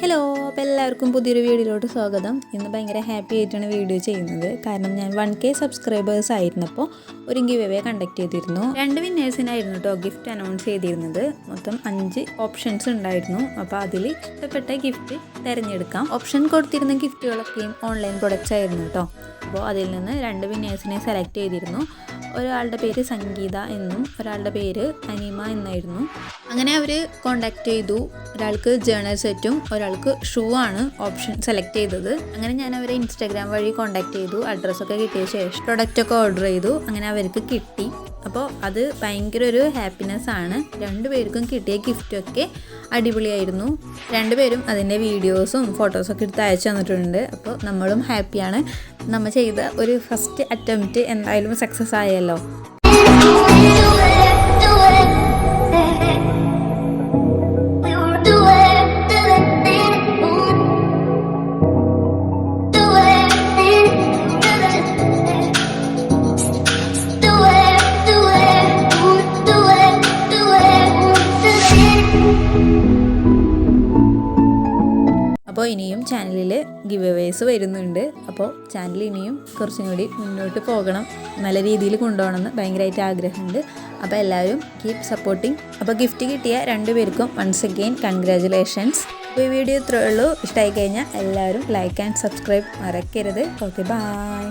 Hello, അപ്പോൾ എല്ലാവർക്കും പുതിയൊരു വീഡിയോയിലോട്ട് സ്വാഗതം. ഇന്ന് ഭയങ്കര ഹാപ്പി ആയിട്ടാണ് വീഡിയോ ചെയ്യുന്നത്. കാരണം ഞാൻ 1K സബ്സ്ക്രൈബേഴ്സ് ആയിരുന്നപ്പോൾ ഒരു ഗിവ് അവേ കണ്ടക്ട് ചെയ്തിരുന്നു. 2 വിന്നേഴ്സിനായിരുന്നു കേട്ടോ ഗിഫ്റ്റ് അനൗൺസ് ചെയ്തിരുന്നത്. മൊത്തം 5 ഓപ്ഷൻസ് ഉണ്ടായിരുന്നു. അപ്പോൾ അതിൽ ഇഷ്ടപ്പെട്ട ഗിഫ്റ്റ് തിരഞ്ഞെടുക്കാം. ഓപ്ഷൻ കൊടുത്തിരുന്ന ഗിഫ്റ്റുകളൊക്കെയും ഓൺലൈൻ പ്രൊഡക്ട്സ് ആയിരുന്നു കേട്ടോ. അപ്പോൾ അതിൽ നിന്ന് 2 വിന്നേഴ്സിനെ സെലക്ട് ചെയ്തിരുന്നു. ഒരാളുടെ പേര് സംഗീത എന്നും ഒരാളുടെ പേര് അനിമ എന്നായിരുന്നു. അങ്ങനെ അവർ കോണ്ടാക്ട് ചെയ്തു. ഒരാൾക്ക് ജേണൽ സെറ്റും ഒരാൾക്ക് ഷൂ ആണ് ഓപ്ഷൻ സെലക്ട് ചെയ്തത്. അങ്ങനെ ഞാൻ അവരെ ഇൻസ്റ്റാഗ്രാം വഴി കോണ്ടാക്ട് ചെയ്തു. അഡ്രസ്സൊക്കെ കിട്ടിയ ശേഷം പ്രൊഡക്റ്റൊക്കെ ഓർഡർ ചെയ്തു. അങ്ങനെ അവർക്ക് കിട്ടി. അപ്പോൾ അത് ഭയങ്കര ഒരു ഹാപ്പിനെസ് ആണ്. 2 പേർക്കും കിട്ടിയ ഗിഫ്റ്റൊക്കെ അടിപൊളിയായിരുന്നു. 2 പേരും അതിൻ്റെ വീഡിയോസും ഫോട്ടോസൊക്കെ എടുത്ത് അയച്ചു തന്നിട്ടുണ്ട്. അപ്പോൾ നമ്മളും ഹാപ്പിയാണ്. നമ്മൾ ചെയ്ത ഒരു ഫസ്റ്റ് അറ്റംപ്റ്റ് എന്തായാലും സക്സസ് ആയല്ലോ. അപ്പോൾ ഇനിയും ചാനലിൽ ഗിവ് അവേസ് വരുന്നുണ്ട്. അപ്പോൾ ചാനൽ ഇനിയും കുറച്ചും കൂടി മുന്നോട്ട് പോകണം, നല്ല രീതിയിൽ കൊണ്ടുപോകണമെന്ന് ഭയങ്കരമായിട്ട് ആഗ്രഹമുണ്ട്. അപ്പോൾ എല്ലാവരും കീപ് സപ്പോർട്ടിങ്. അപ്പോൾ ഗിഫ്റ്റ് കിട്ടിയ 2 പേർക്കും വൺസ് അഗെയിൻ കൺഗ്രാജുലേഷൻസ്. അപ്പോൾ ഈ വീഡിയോ ഇത്രയേ ഉള്ളൂ. ഇഷ്ടമായി കഴിഞ്ഞാൽ എല്ലാവരും ലൈക്ക് ആൻഡ് സബ്സ്ക്രൈബ് മറക്കരുത്. Okay, by.